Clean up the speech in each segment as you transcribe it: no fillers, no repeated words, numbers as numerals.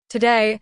Today,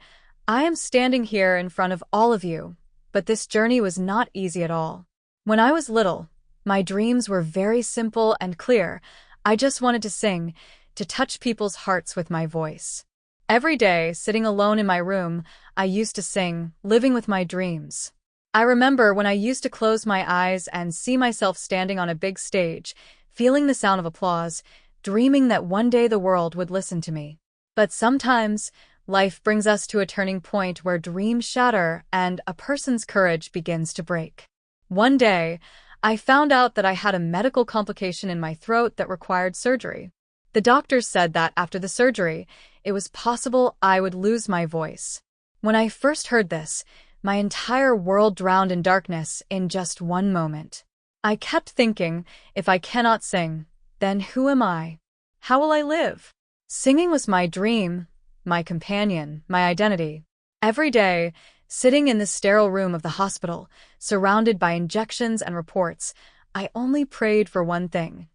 I am standing here in front of all of you, but this journey was not easy at all. When I was little, my dreams were very simple and clear. I just wanted to sing, to touch people's hearts with my voice. Every day, sitting alone in my room, I used to sing, living with my dreams. I remember when I used to close my eyes and see myself standing on a big stage, feeling the sound of applause, dreaming that one day the world would listen to me. But sometimes, life brings us to a turning point where dreams shatter and a person's courage begins to break. One day, I found out that I had a medical complication in my throat that required surgery. The doctors said that after the surgery, it was possible I would lose my voice. When I first heard this, my entire world drowned in darkness in just one moment. I kept thinking, if I cannot sing, then who am I? How will I live? Singing was my dream, my companion, my identity. Every day, sitting in the sterile room of the hospital, surrounded by injections and reports, I only prayed for one thing.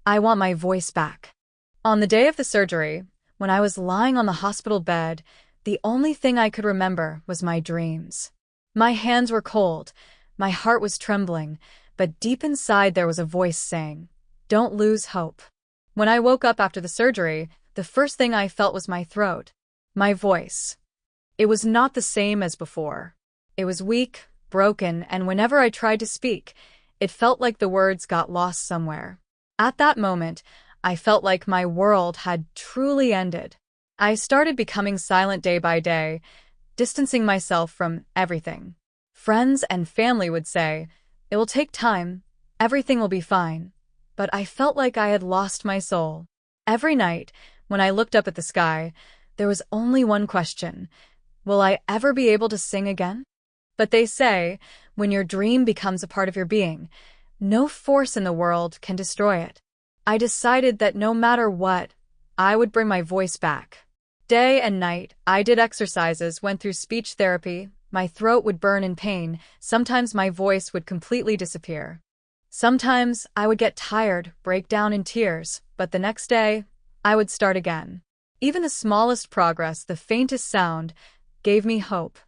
I want my voice back. On the day of the surgery, when I was lying on the hospital bed, the only thing I could remember was my dreams. My hands were cold, my heart was trembling, but deep inside there was a voice saying, "Don't lose hope." When I woke up after the surgery, the first thing I felt was my throat, my voice. It was not the same as before. It was weak, broken, and whenever I tried to speak, it felt like the words got lost somewhere. At that moment, I felt like my world had truly ended. I started becoming silent day by day, distancing myself from everything. Friends and family would say, "It will take time, everything will be fine." But I felt like I had lost my soul. Every night, when I looked up at the sky, there was only one question: will I ever be able to sing again? But they say, when your dream becomes a part of your being, no force in the world can destroy it. I decided that no matter what, I would bring my voice back. Day and night, I did exercises, went through speech therapy, my throat would burn in pain, sometimes my voice would completely disappear. Sometimes I would get tired, break down in tears, but the next day, I would start again. Even the smallest progress, the faintest sound, gave me hope.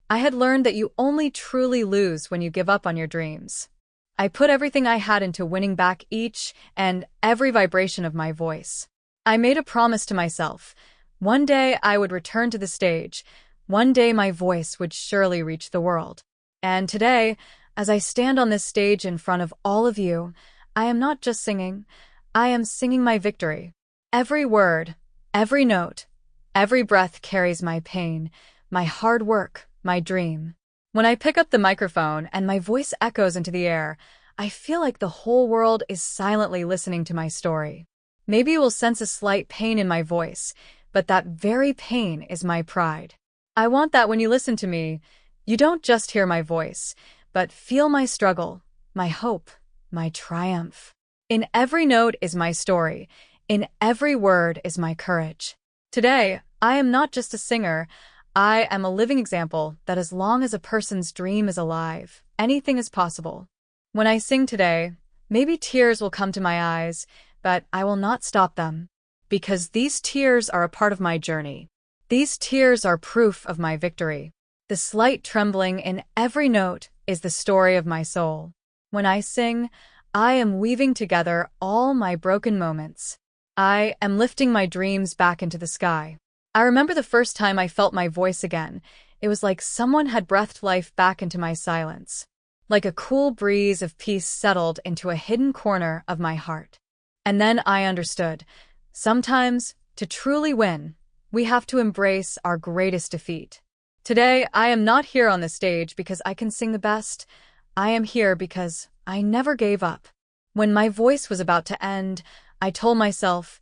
I had learned that you only truly lose when you give up on your dreams. I put everything I had into winning back each and every vibration of my voice. I made a promise to myself. One day I would return to the stage. One day my voice would surely reach the world. And today, as I stand on this stage in front of all of you, I am not just singing, I am singing my victory. Every word, every note, every breath carries my pain, my hard work, my dream. When I pick up the microphone and my voice echoes into the air, I feel like the whole world is silently listening to my story. Maybe you will sense a slight pain in my voice, but that very pain is my pride. I want that when you listen to me, you don't just hear my voice, but feel my struggle, my hope, my triumph. In every note is my story. In every word is my courage. Today, I am not just a singer. I am a living example that as long as a person's dream is alive, anything is possible. When I sing today, maybe tears will come to my eyes, but I will not stop them. Because these tears are a part of my journey. These tears are proof of my victory. The slight trembling in every note is the story of my soul. When I sing, I am weaving together all my broken moments. I am lifting my dreams back into the sky. I remember the first time I felt my voice again. It was like someone had breathed life back into my silence. Like a cool breeze of peace settled into a hidden corner of my heart. And then I understood. Sometimes, to truly win, we have to embrace our greatest defeat. Today, I am not here on the stage because I can sing the best. I am here because I never gave up. When my voice was about to end, I told myself,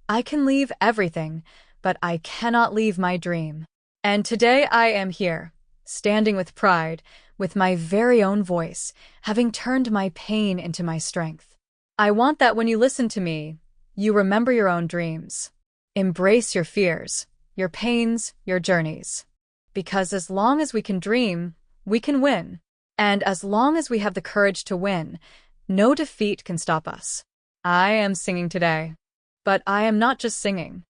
I can leave everything, but I cannot leave my dream. And today I am here, standing with pride, with my very own voice, having turned my pain into my strength. I want that when you listen to me, you remember your own dreams. Embrace your fears, your pains, your journeys. Because as long as we can dream, we can win. And as long as we have the courage to win, no defeat can stop us. I am singing today. But I am not just singing.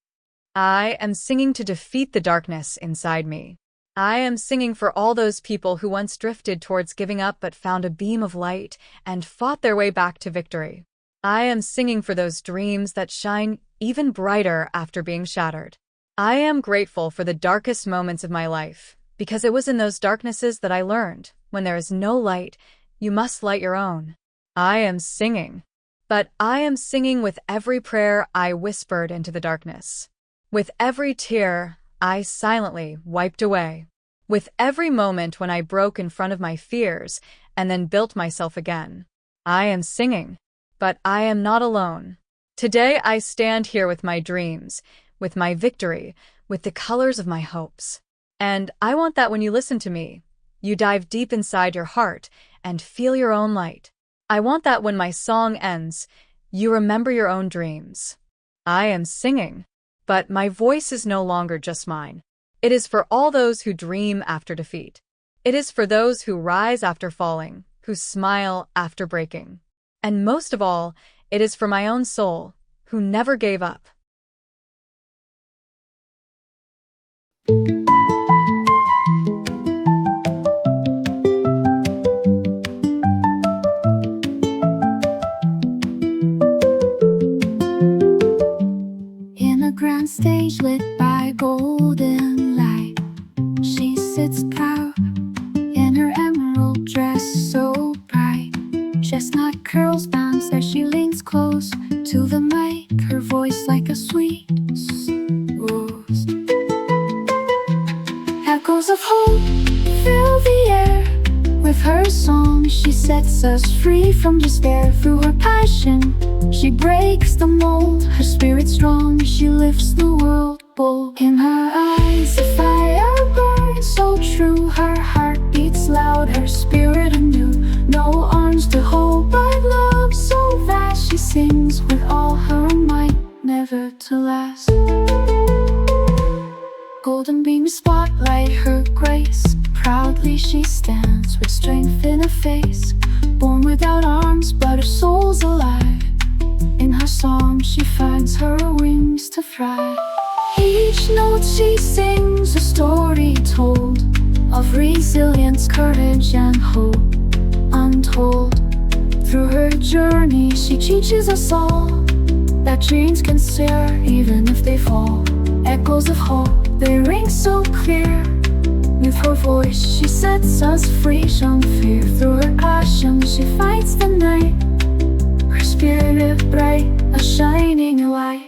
I am singing to defeat the darkness inside me. I am singing for all those people who once drifted towards giving up but found a beam of light and fought their way back to victory. I am singing for those dreams that shine even brighter after being shattered. I am grateful for the darkest moments of my life, because it was in those darknesses that I learned, when there is no light, you must light your own. I am singing. But I am singing with every prayer I whispered into the darkness. With every tear I silently wiped away. With every moment when I broke in front of my fears and then built myself again. I am singing. But I am not alone. Today I stand here with my dreams, with my victory, with the colors of my hopes. And I want that when you listen to me, you dive deep inside your heart and feel your own light. I want that when my song ends, you remember your own dreams. I am singing, but my voice is no longer just mine. It is for all those who dream after defeat. It is for those who rise after falling, who smile after breaking. And most of all, it is for my own soul, who never gave up. In a grand stage lit by golden light, she sits proud in her emerald dress so bright. Chestnut curls bounce as she leans close to the mic, her voice like a sweet rose. Echoes of hope fill the air. With her song she sets us free from despair. Through her passion she breaks the mold. Her spirit strong, she lifts the world bold. In her eyes the fire burns so true. Her heart beats loud, her spirit anew. No arms to hold but love so vast. She sings with all her might, never to last. Golden beams spotlight her grace. Proudly she stands with strength in her face. Born without arms but her soul's alive. In her song she finds her wings to fly. Each note she sings a story told of resilience, courage and hope untold. Through her journey she teaches us all that dreams can soar even if they fall. Echoes of hope, they ring so clear. With her voice she sets us free from fear. Through her passion she fights the night. Her spirit bright, a shining light.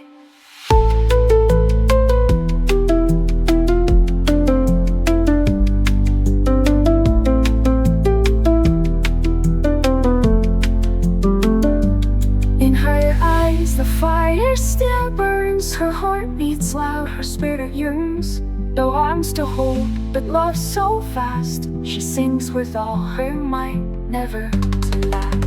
In her eyes the fire still burns. Her heart beats loud, her spirit yearns. No arms to hold, but love so fast. She sings with all her might, never to last.